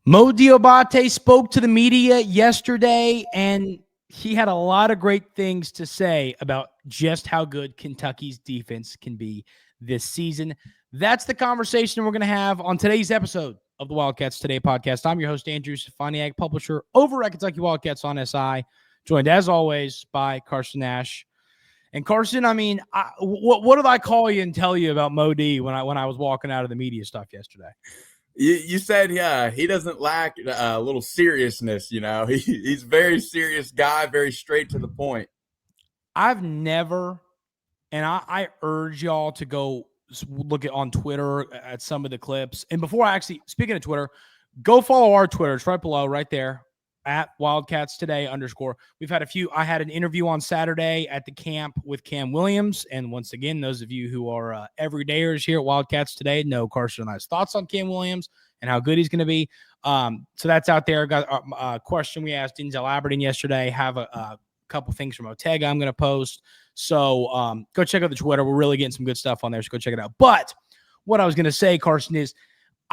Mo Diabate spoke to the media yesterday, and he had a lot of great things to say about just how good Kentucky's defense can be this season. That's the conversation we're going to have on today's episode of the Wildcats Today Podcast. I'm your host, Andrew Stefaniak, publisher over at Kentucky Wildcats on SI, joined as always by Carson Nash. And Carson, what did I call you and tell you about Mo D when I was walking out of the media stuff yesterday? You said, yeah, he doesn't lack a little seriousness, He's a very serious guy, very straight to the point. I've never, and I urge y'all to go look on Twitter at some of the clips. And before speaking of Twitter, go follow our Twitter. It's right below, right there, at Wildcats Today _. We've had a few. I had an interview on Saturday at the camp with Cam Williams. And once again, those of you who are everydayers here at Wildcats Today know Carson and I's thoughts on Cam Williams and how good he's going to be. So that's out there. Got a question we asked Denzel Aberdeen yesterday. Have a couple things from Otega I'm going to post. So go check out the Twitter. We're really getting some good stuff on there. So go check it out. But what I was going to say, Carson, is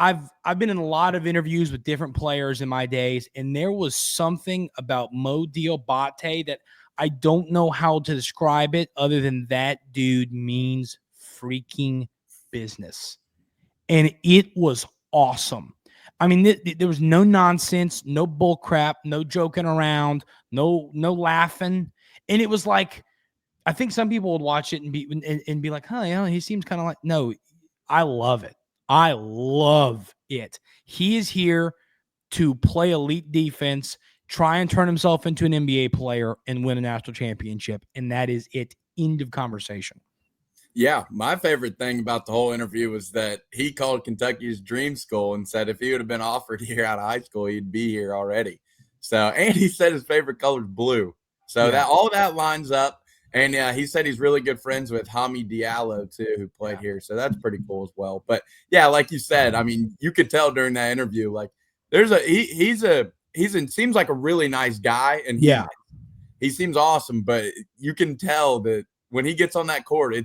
I've been in a lot of interviews with different players in my days, and there was something about Mo Diabate that I don't know how to describe it other than that dude means freaking business. And it was awesome. I mean, there was no nonsense, no bull crap, no joking around, no laughing. And it was like, I think some people would watch it and be like, huh, he seems kind of like, no, I love it. I love it. He is here to play elite defense, try and turn himself into an NBA player, and win a national championship. And that is it. End of conversation. Yeah, my favorite thing about the whole interview was that he called Kentucky his dream school and said if he would have been offered here out of high school, he'd be here already. So, and he said his favorite color is blue. So that all that lines up. And he said he's really good friends with Hami Diallo, too, who played here. So that's pretty cool as well. But, yeah, like you said, I mean, you could tell during that interview, like, he seems like a really nice guy. And he seems awesome. But you can tell that when he gets on that court,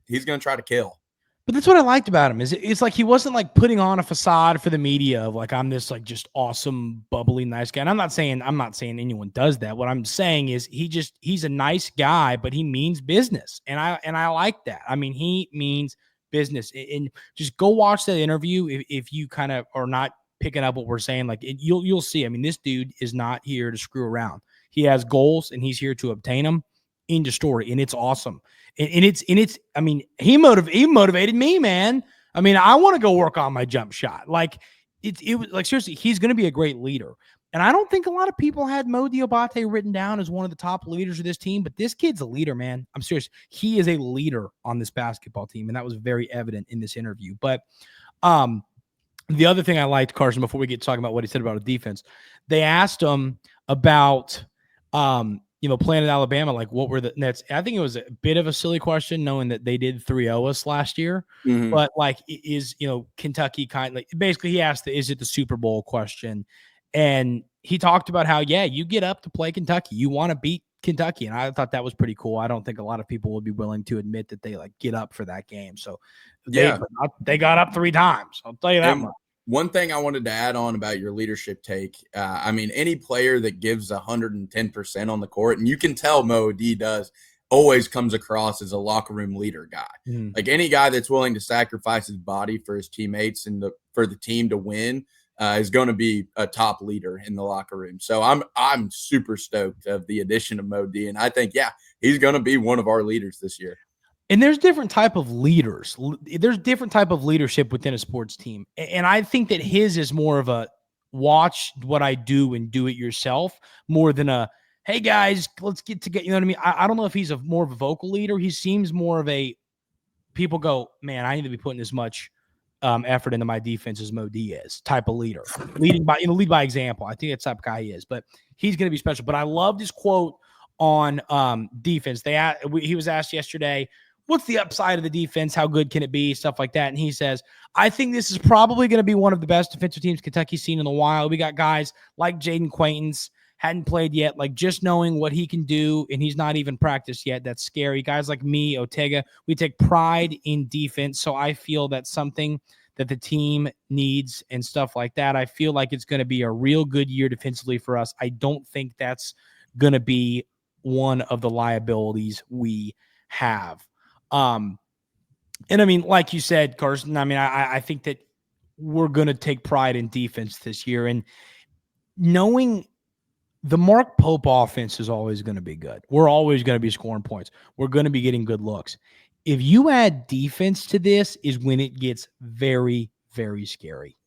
he's going to try to kill. But that's what I liked about him. It's like he wasn't like putting on a facade for the media of like I'm this like just awesome, bubbly, nice guy. And I'm not saying anyone does that. What I'm saying is he's a nice guy, but he means business, and I like that. I mean, he means business. And just go watch that interview if you kind of are not picking up what we're saying. Like you'll see. I mean, this dude is not here to screw around. He has goals, and he's here to obtain them. End of story, and it's awesome. And it's. I mean, he motivated me, man. I mean, I want to go work on my jump shot. Like it was like seriously, he's going to be a great leader. And I don't think a lot of people had Mo Diabate written down as one of the top leaders of this team, but this kid's a leader, man. I'm serious. He is a leader on this basketball team, and that was very evident in this interview. But the other thing I liked, Carson, before we get talking about what he said about the defense, they asked him about playing at Alabama, like what were the Nets? I think it was a bit of a silly question, knowing that they did 3-0 us last year. Mm-hmm. But like, is Kentucky kind of like basically he asked is it the Super Bowl question, and he talked about how you get up to play Kentucky, you want to beat Kentucky, and I thought that was pretty cool. I don't think a lot of people would be willing to admit that they like get up for that game. So they got up 3 times. I'll tell you that much. One thing I wanted to add on about your leadership take, I mean, any player that gives 110% on the court, and you can tell Mo D does, always comes across as a locker room leader guy. Mm. Like any guy that's willing to sacrifice his body for his teammates and for the team to win is going to be a top leader in the locker room. So I'm super stoked of the addition of Mo D, and I think, he's going to be one of our leaders this year. And there's different type of leaders. There's different type of leadership within a sports team. And I think that his is more of a watch what I do and do it yourself more than a, hey guys, let's get together. You know what I mean? I don't know if he's more of a vocal leader. He seems more of a, people go, man, I need to be putting as much effort into my defense as Mo D is type of leader. Lead by example. I think that's the type of guy he is, but he's going to be special. But I loved his quote on defense. He was asked yesterday, what's the upside of the defense? How good can it be? Stuff like that. And he says, I think this is probably going to be one of the best defensive teams Kentucky's seen in a while. We got guys like Jaden Quaintance, hadn't played yet. Like just knowing what he can do, and he's not even practiced yet. That's scary. Guys like me, Otega, we take pride in defense. So I feel that's something that the team needs and stuff like that, I feel like it's going to be a real good year defensively for us. I don't think that's going to be one of the liabilities we have. And I mean, like you said, Carson, I mean, I think that we're going to take pride in defense this year, and knowing the Mark Pope offense is always going to be good. We're always going to be scoring points. We're going to be getting good looks. If you add defense to this is when it gets very, very scary.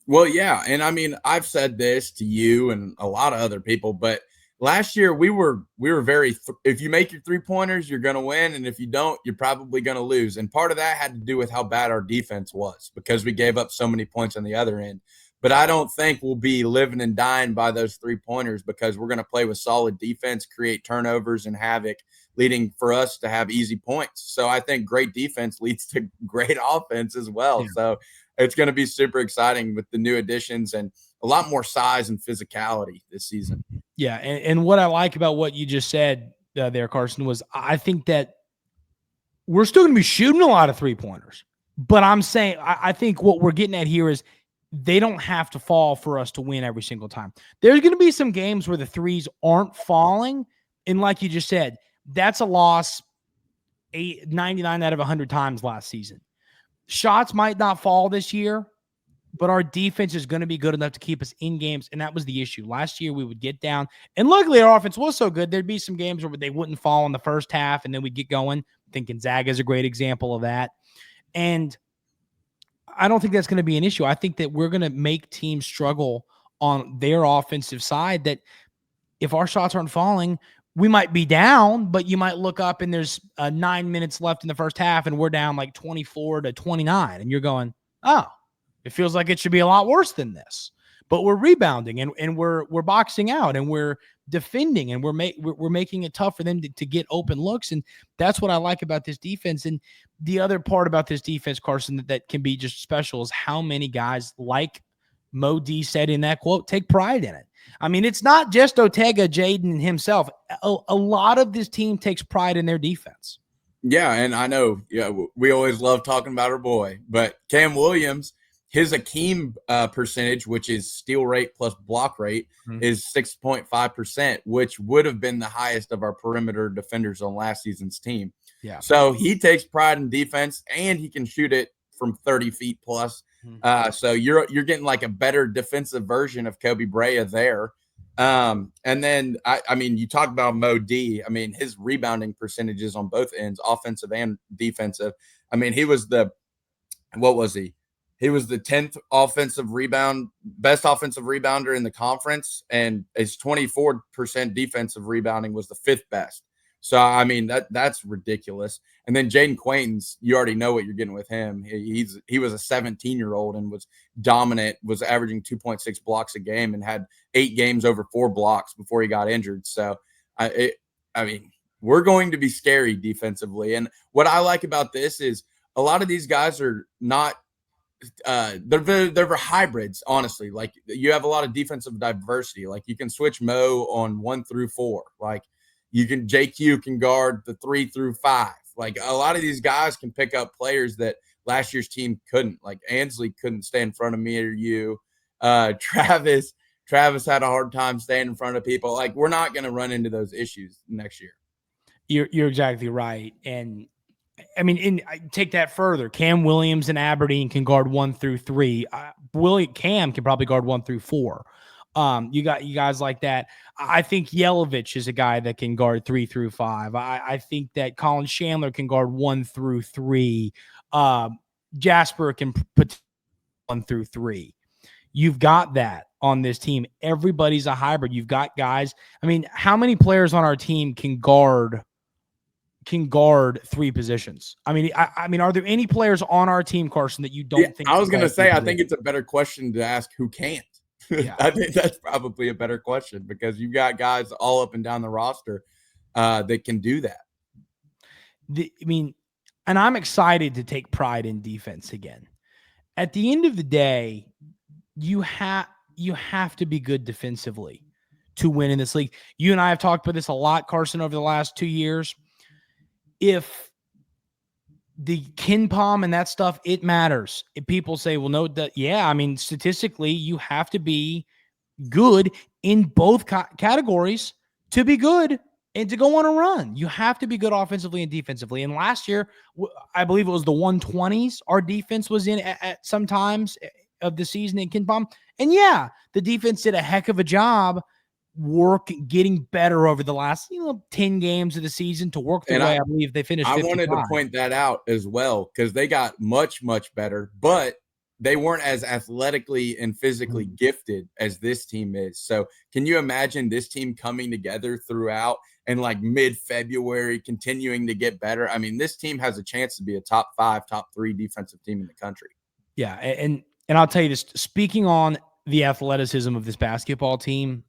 Well, yeah. And I mean, I've said this to you and a lot of other people, but last year we were very, if you make your 3-pointers, you're going to win. And if you don't, you're probably going to lose. And part of that had to do with how bad our defense was because we gave up so many points on the other end. But I don't think we'll be living and dying by those 3-pointers because we're going to play with solid defense, create turnovers and havoc, leading for us to have easy points. So I think great defense leads to great offense as well. Yeah. So it's going to be super exciting with the new additions and a lot more size and physicality this season. Yeah, and what I like about what you just said there, Carson, was I think that we're still going to be shooting a lot of 3-pointers. But I'm saying I think what we're getting at here is they don't have to fall for us to win every single time. There's going to be some games where the threes aren't falling. And like you just said, that's a loss 99 out of 100 times last season. Shots might not fall this year, but our defense is going to be good enough to keep us in games. And that was the issue. Last year, we would get down. And luckily, our offense was so good. There'd be some games where they wouldn't fall in the first half, and then we'd get going. I think Gonzaga is a great example of that. And I don't think that's going to be an issue. I think that we're going to make teams struggle on their offensive side, that if our shots aren't falling, we might be down, but you might look up and there's 9 minutes left in the first half and we're down like 24-29. And you're going, oh, it feels like it should be a lot worse than this. But we're rebounding and we're boxing out and we're defending and we're making it tough for them to get open looks. And that's what I like about this defense. And the other part about this defense, Carson, that can be just special is how many guys, like Mo D said in that quote, take pride in it. I mean, it's not just Otega, Jaden himself. A lot of this team takes pride in their defense. Yeah, and I know we always love talking about our boy, but Cam Williams, his Akeem percentage, which is steal rate plus block rate, is 6.5%, which would have been the highest of our perimeter defenders on last season's team. Yeah. So he takes pride in defense, and he can shoot it from 30 feet plus. So you're getting like a better defensive version of Kobe Brea there. And then, I mean, you talk about Mo D. I mean, his rebounding percentages on both ends, offensive and defensive. I mean, he was what was he? He was the 10th best offensive rebounder in the conference, and his 24% defensive rebounding was the 5th best. So, I mean, that's ridiculous. And then Jaden Quaintance, you already know what you're getting with him. He was a 17-year-old and was dominant, was averaging 2.6 blocks a game and had 8 games over 4 blocks before he got injured. So, I mean, we're going to be scary defensively. And what I like about this is a lot of these guys are not they're hybrids, honestly. Like, you have a lot of defensive diversity. Like, you can switch Mo on 1 through 4. Like, JQ can guard the 3 through 5. Like, a lot of these guys can pick up players that last year's team couldn't. Like, Ansley couldn't stay in front of me or you. Travis had a hard time staying in front of people. Like, we're not going to run into those issues next year. You're exactly right. And I mean, take that further. Cam Williams and Aberdeen can guard 1 through 3. Cam can probably guard 1 through 4. You guys like that. I think Yelovich is a guy that can guard 3 through 5. I think that Colin Chandler can guard 1 through 3. Jasper can put 1 through 3. You've got that on this team. Everybody's a hybrid. You've got guys. I mean, how many players on our team can guard 3 positions? I mean, are there any players on our team, Carson, that you don't think? I was going to say, I think it's a better question to ask who can't. Yeah. I think that's probably a better question because you've got guys all up and down the roster that can do that. And I'm excited to take pride in defense again. At the end of the day, you have to be good defensively to win in this league. You and I have talked about this a lot, Carson, over the last 2 years. If the KenPom and that stuff, it matters. If people say, well, no, yeah, I mean, statistically, you have to be good in both categories to be good and to go on a run. You have to be good offensively and defensively. And last year, I believe it was the 120s our defense was in at some times of the season in KenPom. And yeah, the defense did a heck of a job getting better over the last 10 games of the season to work their way. I believe they finished 55. I wanted to point that out as well, because they got much better, but they weren't as athletically and physically gifted as this team is. So can you imagine this team coming together throughout and like mid-February continuing to get better? I mean, this team has a chance to be a top 5, top 3 defensive team in the country. Yeah, and I'll tell you this, speaking on the athleticism of this basketball team,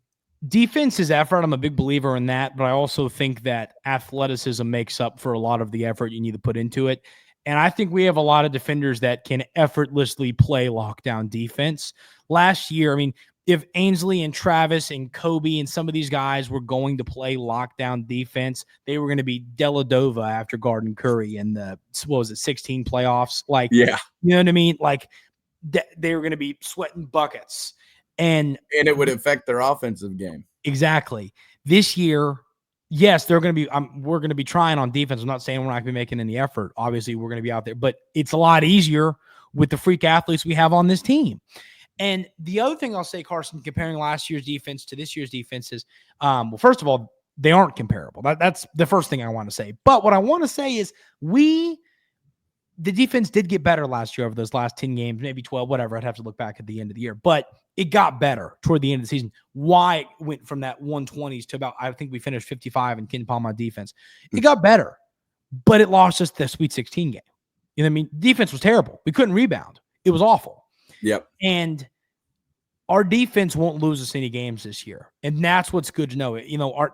defense is effort. I'm a big believer in that, but I also think that athleticism makes up for a lot of the effort you need to put into it. And I think we have a lot of defenders that can effortlessly play lockdown defense. Last year, I mean, if Ainsley and Travis and Kobe and some of these guys were going to play lockdown defense, they were going to be Deladova after Garden Curry in the, 16 playoffs? Like, yeah, you know what I mean? Like, they were going to be sweating buckets. And it would affect their offensive game. Exactly. This year, yes, they're going to be. We're going to be trying on defense. I'm not saying we're not going to be making any effort. Obviously, we're going to be out there, but it's a lot easier with the freak athletes we have on this team. And the other thing I'll say, Carson, comparing last year's defense to this year's defense is, well, first of all, they aren't comparable. That's the first thing I want to say. But what I want to say is the defense did get better last year over those last 10 games, maybe 12, whatever. I'd have to look back at the end of the year. But it got better toward the end of the season. Why it went from that 120s to about, I think we finished 55 in KenPom on defense. It got better, but it lost us the Sweet 16 game. You know what I mean? Defense was terrible. We couldn't rebound. It was awful. Yep. And our defense won't lose us any games this year. And that's what's good to know.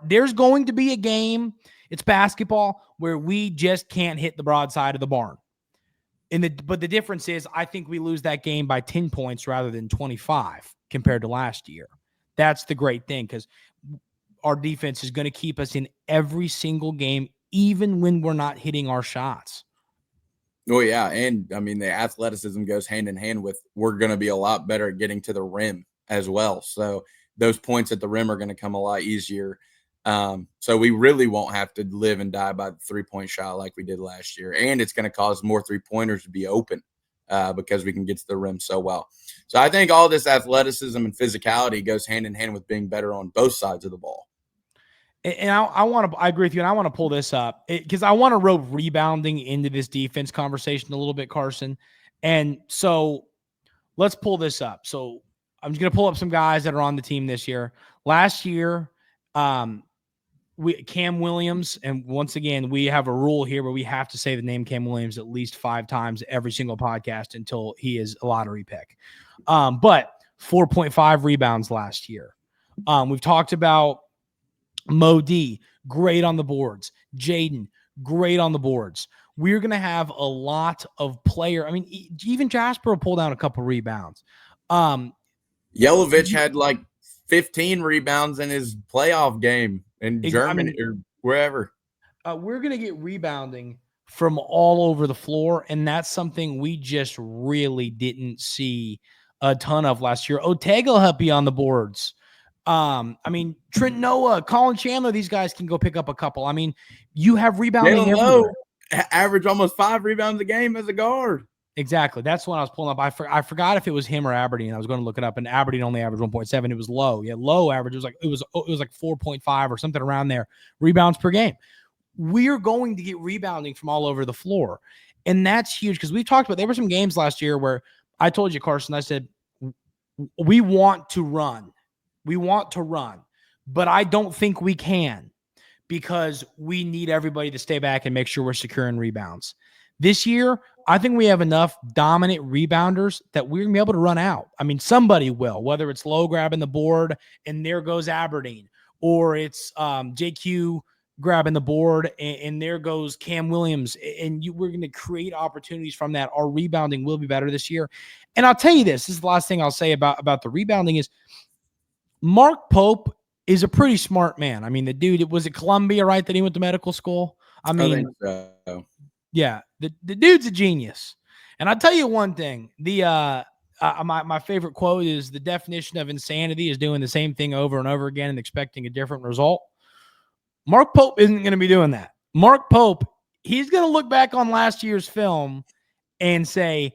There's going to be a game, it's basketball, where we just can't hit the broadside of the barn. But the difference is, I think we lose that game by 10 points rather than 25 compared to last year. That's the great thing, because our defense is going to keep us in every single game, even when we're not hitting our shots. Oh, yeah. And, I mean, the athleticism goes hand in hand with we're going to be a lot better at getting to the rim as well. So those points at the rim are going to come a lot easier. So we really won't have to live and die by the 3-point shot like we did last year. And it's going to cause more 3-pointers to be open because we can get to the rim so well. So I think all this athleticism and physicality goes hand in hand with being better on both sides of the ball. And I agree with you. And I want to pull this up because I want to rope rebounding into this defense conversation a little bit, Carson. And so let's pull this up. So I'm just going to pull up some guys that are on the team this year. Last year, Cam Williams, and once again, we have a rule here where we have to say the name Cam Williams at least 5 times every single podcast until he is a lottery pick. But 4.5 rebounds last year. We've talked about Mo D, great on the boards. Jaden, great on the boards. We're going to have a lot of player. I mean, even Jasper will pull down a couple rebounds. Yelovich had like 15 rebounds in his playoff game in Germany or wherever. We're going to get rebounding from all over the floor, and that's something we just really didn't see a ton of last year. Otega will help you on the boards. Trent Noah, Colin Chandler, these guys can go pick up a couple. I mean, you have rebounding everywhere. Average almost 5 rebounds a game as a guard. Exactly. That's what I was pulling up. I forgot if it was him or Aberdeen. I was going to look it up, and Aberdeen only averaged 1.7. It was low. Yeah, low average. It was like 4.5 or something around there. Rebounds per game. We're going to get rebounding from all over the floor, and that's huge because we've talked about. There were some games last year where I told you, Carson. I said we want to run. We want to run, but I don't think we can because we need everybody to stay back and make sure we're securing rebounds. This year, I think we have enough dominant rebounders that we're going to be able to run out. I mean, somebody will, whether it's Low grabbing the board and there goes Aberdeen, or it's JQ grabbing the board and there goes Cam Williams, and we're going to create opportunities from that. Our rebounding will be better this year. And I'll tell you this is the last thing I'll say about the rebounding is Mark Pope is a pretty smart man. I mean, the dude, was at Columbia, right, that he went to medical school? I think so. Yeah. The dude's a genius. And I'll tell you one thing. My favorite quote is, the definition of insanity is doing the same thing over and over again and expecting a different result. Mark Pope isn't going to be doing that. Mark Pope, he's going to look back on last year's film and say,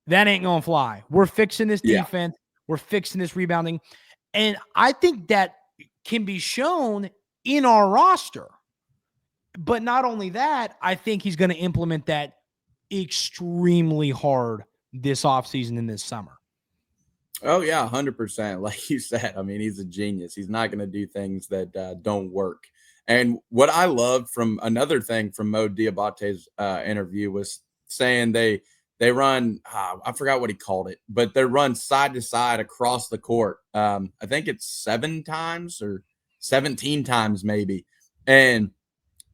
that ain't going to fly. We're fixing this defense. We're fixing this rebounding. And I think that can be shown in our roster. But not only that, I think he's going to implement that extremely hard this offseason and this summer. Oh, yeah, 100%. Like you said, I mean, he's a genius. He's not going to do things that don't work. And what I loved from another thing from Mo Diabate's interview was saying they run, I forgot what he called it, but they run side to side across the court. I think it's 7 times or 17 times maybe. And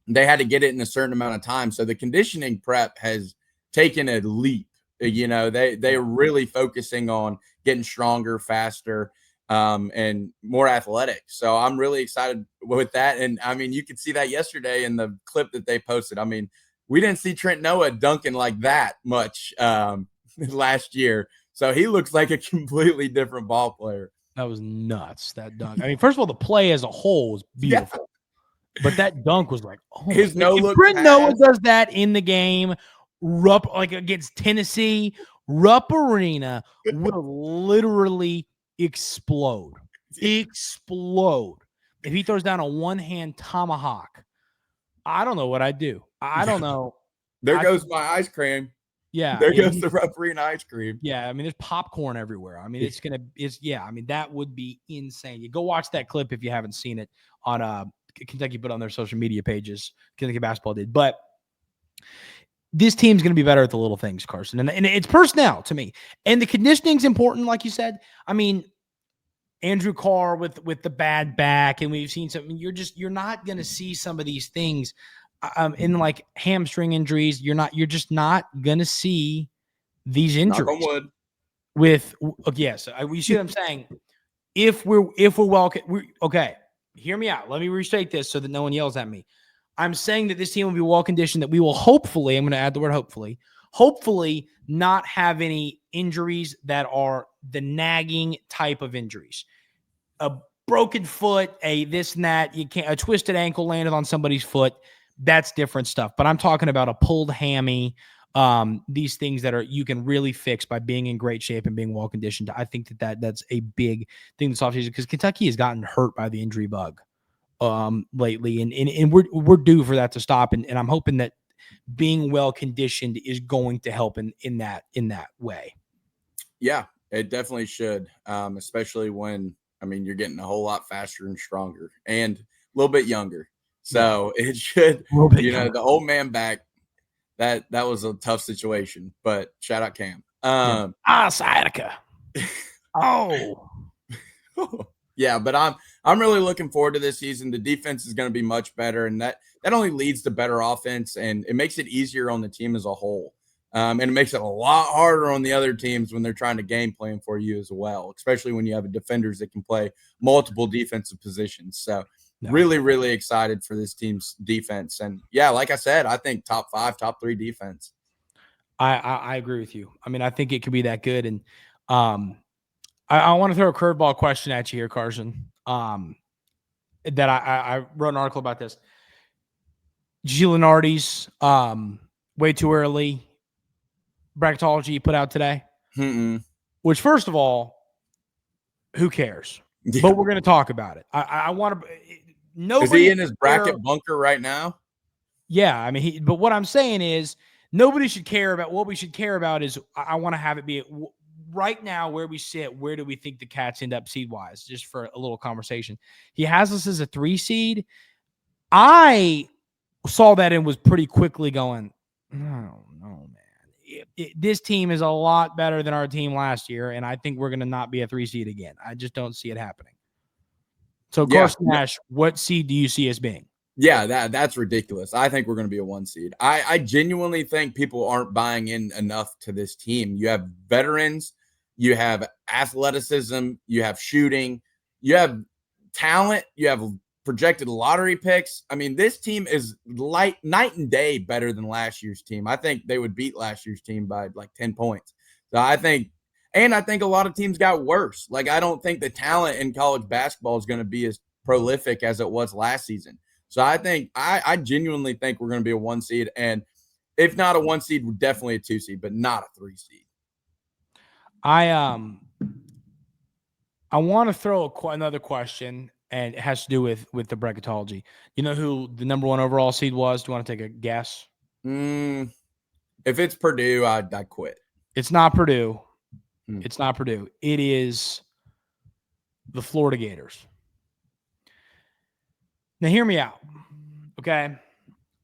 they had to get it in a certain amount of time. So the conditioning prep has taken a leap. You know, they're really focusing on getting stronger, faster, and more athletic. So I'm really excited with that. And I mean, you could see that yesterday in the clip that they posted. I mean, we didn't see Trent Noah dunking like that much last year. So he looks like a completely different ball player. That was nuts, that dunk. I mean, first of all, the play as a whole was beautiful. Yeah. But that dunk was like, oh, his no-look Trent Noah does that in the game, like against Tennessee, Rupp Arena will literally explode. Explode. If he throws down a one-hand tomahawk, I don't know what I'd do. I don't know. There goes my ice cream. Yeah. There goes the Rupp Arena ice cream. Yeah. I mean, there's popcorn everywhere. I mean, I mean, that would be insane. You go watch that clip if you haven't seen it on Kentucky put on their social media pages. Kentucky basketball did. But this team's going to be better at the little things, Carson. And it's personnel to me. And the conditioning's important, like you said. I mean, Andrew Carr with the bad back, and we've seen something. You're not going to see some of these things in like hamstring injuries. You're just not going to see these injuries. Knock on wood. You see what I'm saying? If we're well, okay. Hear me out. Let me restate this so that no one yells at me. I'm saying that this team will be well conditioned, that we will hopefully, I'm going to add the word hopefully not have any injuries that are the nagging type of injuries. A broken foot, a this and that, a twisted ankle landed on somebody's foot. That's different stuff. But I'm talking about a pulled hammy, these things that you can really fix by being in great shape and being well conditioned. I think that's a big thing this offseason, because Kentucky has gotten hurt by the injury bug lately, and we're due for that to stop. And I'm hoping that being well conditioned is going to help in that way. Yeah, it definitely should, especially when you're getting a whole lot faster and stronger and a little bit younger. So it should, the old man back. That was a tough situation, but shout out Cam. Sciatica. Oh. Yeah, but I'm really looking forward to this season. The defense is going to be much better, and that only leads to better offense, and it makes it easier on the team as a whole. And it makes it a lot harder on the other teams when they're trying to game plan for you as well, especially when you have defenders that can play multiple defensive positions. So really, really excited for this team's defense. And yeah, like I said, I think top 5, top 3 defense. I agree with you. I mean, I think it could be that good. And I want to throw a curveball question at you here, Carson. That I wrote an article about this. Gilinardi's way too early bracketology put out today. Mm-mm. Which, first of all, who cares? Yeah. But we're going to talk about it. I want to. Nobody is he in his bracket bunker right now? Yeah, I mean, but what I'm saying is nobody should care about. What we should care about is I want to have it be right now where we sit. Where do we think the Cats end up seed wise? Just for a little conversation. He has us as a 3 seed. I saw that and was pretty quickly going, no, man. This team is a lot better than our team last year, and I think we're going to not be a 3 seed again. I just don't see it happening. So, Carson Nash, what seed do you see as being? Yeah, that's ridiculous. I think we're going to be a 1 seed. I genuinely think people aren't buying in enough to this team. You have veterans, you have athleticism, you have shooting, you have talent, you have projected lottery picks, I mean, this team is night and day better than last year's team. I think they would beat last year's team by like 10 points. So I think a lot of teams got worse. Like, I don't think the talent in college basketball is going to be as prolific as it was last season. So I genuinely think we're going to be a 1 seed, and if not a 1 seed, we're definitely a 2 seed, but not a 3 seed. I want to throw another question, and it has to do with the Brackettology. You know who the number 1 overall seed was? Do you want to take a guess? If it's Purdue, I'd quit. It's not Purdue. It's not Purdue. It is the Florida Gators. Now, hear me out, okay?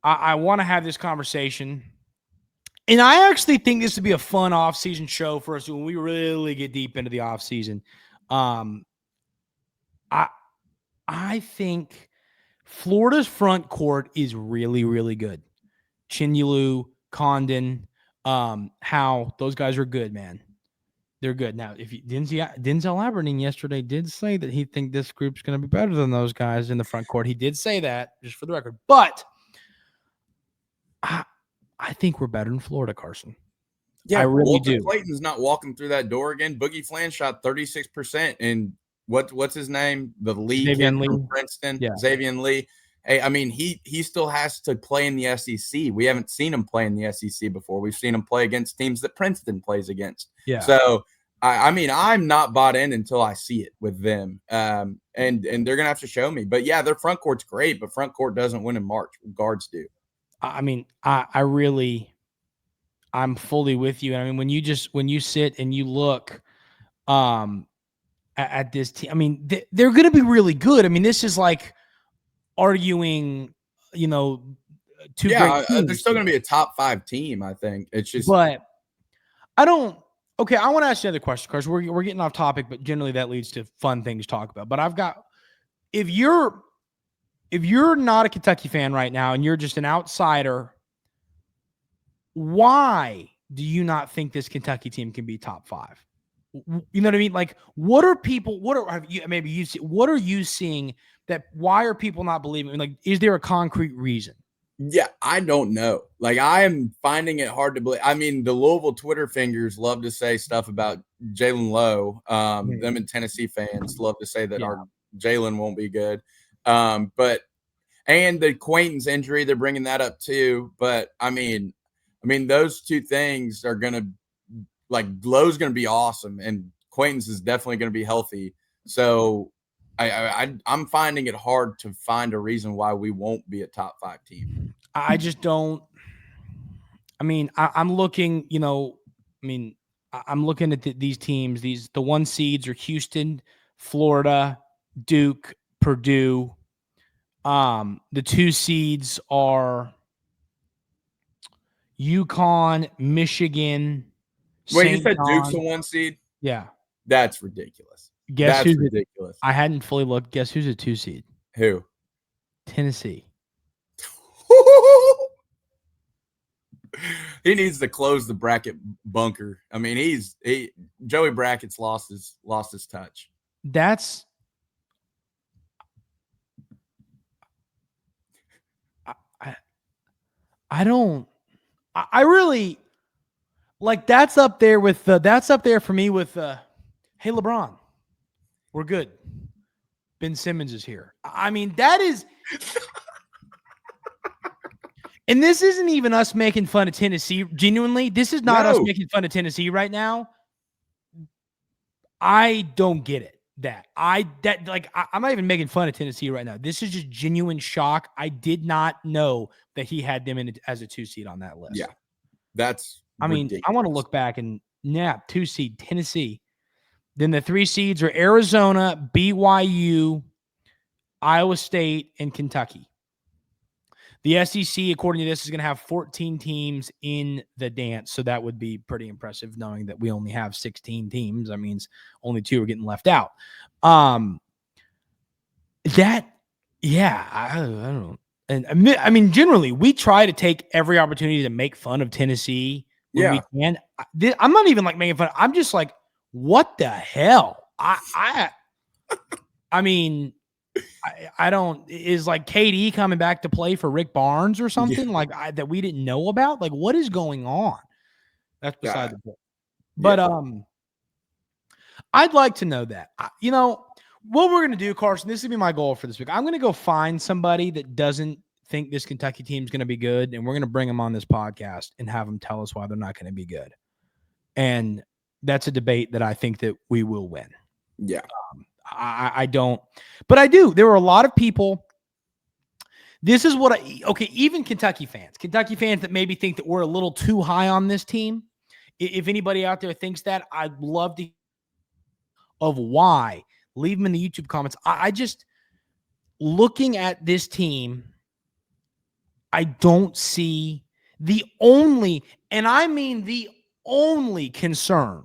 I want to have this conversation, and I actually think this would be a fun off-season show for us when we really get deep into the off-season. I think Florida's front court is really, really good. Chinyalu, Condon, Howe, those guys are good, man. They're good. Now, if Denzel Aberdeen yesterday did say that he think this group's going to be better than those guys in the front court. He did say that, just for the record. But I think we're better than Florida, Carson. Yeah, I really Walter do. Clayton's not walking through that door again. Boogie Flan shot 36%, and what's his name? The Lee kid from Princeton, Xavier Lee. Hey, I mean, he still has to play in the SEC. We haven't seen him play in the SEC before. We've seen him play against teams that Princeton plays against. Yeah. So, I mean, I'm not bought in until I see it with them. And they're going to have to show me. But, yeah, their front court's great, but front court doesn't win in March. Guards do. I mean, I'm fully with you. I mean, when you sit and you look at this team, I mean, they're going to be really good. I mean, this is like arguing, two great teams. They're still going to be a top 5 team, I think. It's just, but I don't. Okay, I want to ask you another question, because we're getting off topic, but generally that leads to fun things to talk about. But if you're not a Kentucky fan right now and you're just an outsider, why do you not think this Kentucky team can be top 5? You know what I mean? Like, what are you seeing that, why are people not believing? I mean, like, is there a concrete reason? Yeah, I don't know. Like, I am finding it hard to believe. I mean, the Louisville Twitter fingers love to say stuff about Jalen Lowe. Them and Tennessee fans love to say that our Jalen won't be good. And the Quaintance injury, they're bringing that up too. But I mean, those two things are going to, like, Lowe's going to be awesome, and Quaintance is definitely going to be healthy. So I'm finding it hard to find a reason why we won't be a top 5 team. I just don't. I mean, I'm looking, I'm looking at these teams. The 1 seeds are Houston, Florida, Duke, Purdue. The 2 seeds are UConn, Michigan. Wait, you said Duke's a 1 seed? Yeah. That's ridiculous. That's ridiculous. I hadn't fully looked. Guess who's a 2 seed? Who? Tennessee. He needs to close the bracket bunker. I mean, Joey Brackett's lost his touch. That's I don't. I really, like, that's up there for me with hey, LeBron, we're good. Ben Simmons is here. I mean, that is. And this isn't even us making fun of Tennessee. Genuinely, this is not us making fun of Tennessee right now. I don't get it. I'm not even making fun of Tennessee right now. This is just genuine shock. I did not know that he had them as a 2 seed on that list. Yeah, that's. I mean, ridiculous. I want to look back and 2 seed Tennessee. Then the 3 seeds are Arizona, BYU, Iowa State, and Kentucky. The SEC, according to this, is going to have 14 teams in the dance. So that would be pretty impressive, knowing that we only have 16 teams. That means only 2 are getting left out. I don't know. And I mean, generally, we try to take every opportunity to make fun of Tennessee when we can. I'm not even like making fun. I'm just like, what the hell? I mean, I don't, is like KD coming back to play for Rick Barnes or something that we didn't know about? Like, what is going on? That's beside the point. But I'd like to know that. What we're going to do, Carson, this would be my goal for this week. I'm going to go find somebody that doesn't think this Kentucky team is going to be good, and we're going to bring them on this podcast and have them tell us why they're not going to be good. And that's a debate that I think that we will win. Yeah. I don't, but I do. There were a lot of people. This is what even Kentucky fans that maybe think that we're a little too high on this team. If anybody out there thinks that, I'd love to of why. Leave them in the YouTube comments. I just, looking at this team, I don't see the only concern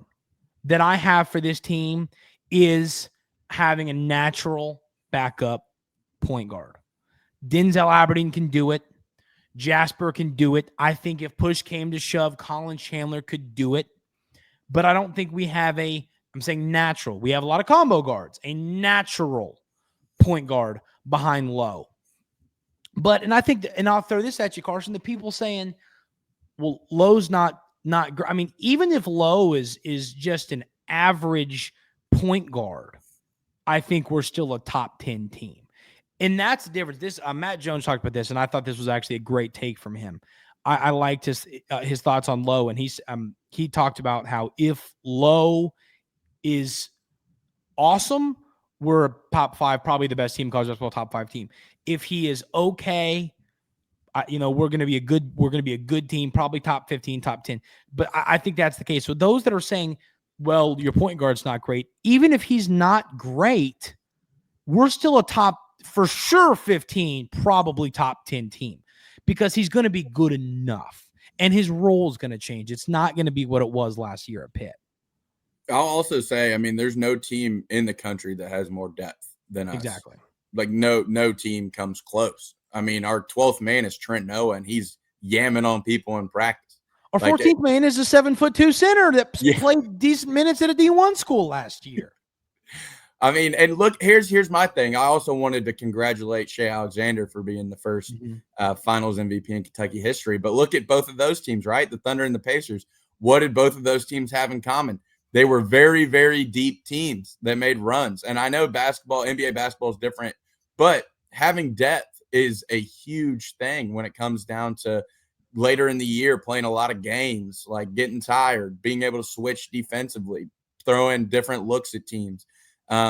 that I have for this team is having a natural backup point guard. Denzel Aberdeen can do it. Jasper can do it. I think if push came to shove, Colin Chandler could do it. But I don't think we have I'm saying natural. We have a lot of combo guards, a natural point guard behind Lowe. And I think, and I'll throw this at you, Carson, the people saying, well, Lowe's not great. I mean, even if Lowe is just an average point guard, I think we're still a top 10 team. And that's the difference. This Matt Jones talked about this, and I thought this was actually a great take from him. I liked his thoughts on Lowe, and he talked about how if Lowe is awesome, we're a top 5, probably the best team in college basketball, top 5 team. If he is okay, we're going to be a good team, probably top 15, top 10. But I think that's the case. So those that are saying, well, your point guard's not great, even if he's not great, we're still a top, for sure, 15, probably top 10 team, because he's going to be good enough and his role is going to change. It's not going to be what it was last year at Pitt. I'll also say, I mean, there's no team in the country that has more depth than us. Exactly. Like no team comes close. I mean, our 12th man is Trent Noah, and he's yamming on people in practice. Our 14th man is a 7'2" center that played decent minutes at a D1 school last year. I mean, and look, here's my thing. I also wanted to congratulate Shea Alexander for being the first finals MVP in Kentucky history. But look at both of those teams, right? The Thunder and the Pacers. What did both of those teams have in common? They were very, very deep teams that made runs. And I know NBA basketball is different, but having depth is a huge thing when it comes down to later in the year playing a lot of games, like getting tired, being able to switch defensively, throw in different looks at teams.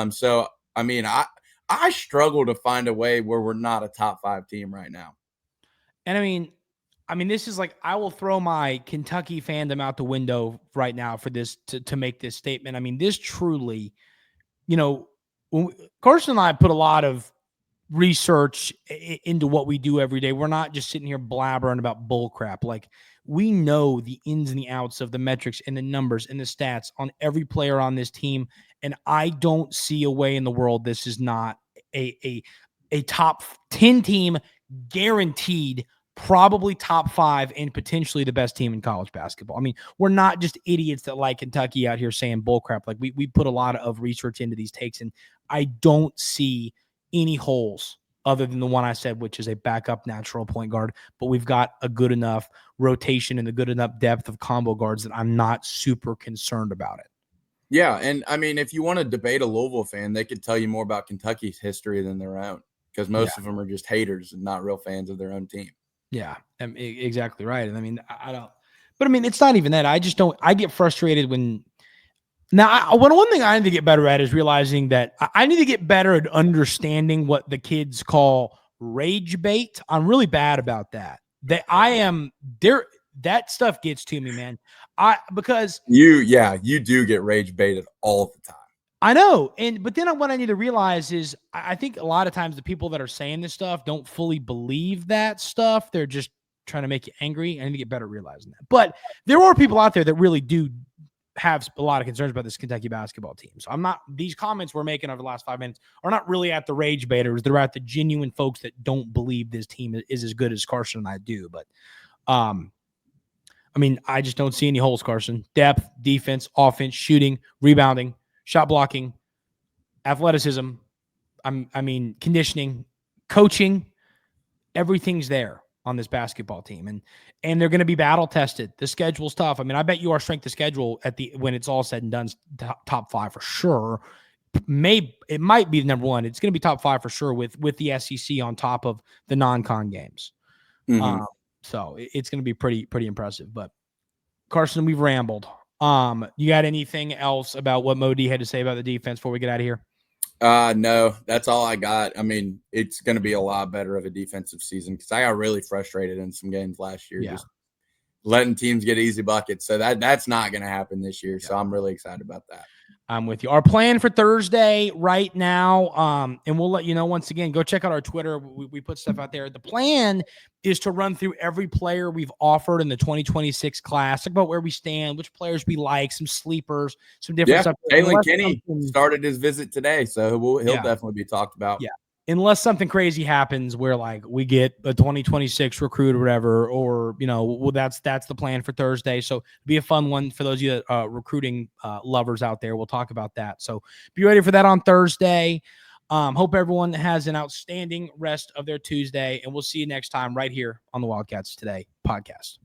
So, I mean, I struggle to find a way where we're not a top 5 team right now. And I mean, this is like, I will throw my Kentucky fandom out the window right now for this to make this statement. I mean, this truly, Carson and I put a lot of research into what we do every day. We're not just sitting here blabbering about bull crap. Like, we know the ins and the outs of the metrics and the numbers and the stats on every player on this team. And I don't see a way in the world this is not a top 10 team, guaranteed, probably top 5, and potentially the best team in college basketball. I mean, we're not just idiots that like Kentucky out here saying bull crap. Like, we put a lot of research into these takes, and I don't see any holes other than the one I said, which is a backup natural point guard. But we've got a good enough rotation and a good enough depth of combo guards that I'm not super concerned about it. Yeah, and I mean, if you want to debate a Louisville fan, they could tell you more about Kentucky's history than their own, because most of them are just haters and not real fans of their own team. Yeah, exactly right. And I mean, I don't, but I mean, it's not even that. I just don't, I get frustrated when, now, one thing I need to get better at is realizing that I need to get better at understanding what the kids call rage bait. I'm really bad about that. That stuff gets to me, man. Because you do get rage baited all the time. I know. But then what I need to realize is I think a lot of times the people that are saying this stuff don't fully believe that stuff. They're just trying to make you angry. I need to get better at realizing that. But there are people out there that really do have a lot of concerns about this Kentucky basketball team. So these comments we're making over the last 5 minutes are not really at the rage baiters. They're at the genuine folks that don't believe this team is as good as Carson and I do. But, I mean, I just don't see any holes, Carson. Depth, defense, offense, shooting, rebounding, shot blocking, athleticism, I mean, conditioning, coaching, everything's there on this basketball team, and they're going to be battle tested. The schedule's tough. I mean, I bet you our strength of schedule when it's all said and done, top 5 for sure. It might be the number 1. It's going to be top 5 for sure with the SEC on top of the non-con games. Mm-hmm. So it's going to be pretty impressive. But Carson, we've rambled. You got anything else about what Mo D had to say about the defense before we get out of here? No, that's all I got. I mean, it's going to be a lot better of a defensive season because I got really frustrated in some games last year, just letting teams get easy buckets. So that's not going to happen this year. So I'm really excited about that. I'm with you. Our plan for Thursday right now, and we'll let you know once again, go check out our Twitter. We put stuff out there. The plan is to run through every player we've offered in the 2026 class, talk about where we stand, which players we like, some sleepers, some different stuff. Jalen Kenny started his visit today, so he'll definitely be talked about. Yeah. Unless something crazy happens where like we get a 2026 recruit or whatever, or, that's the plan for Thursday. So it'll be a fun one for those of you recruiting lovers out there. We'll talk about that. So be ready for that on Thursday. Hope everyone has an outstanding rest of their Tuesday, and we'll see you next time right here on the Wildcats Today podcast.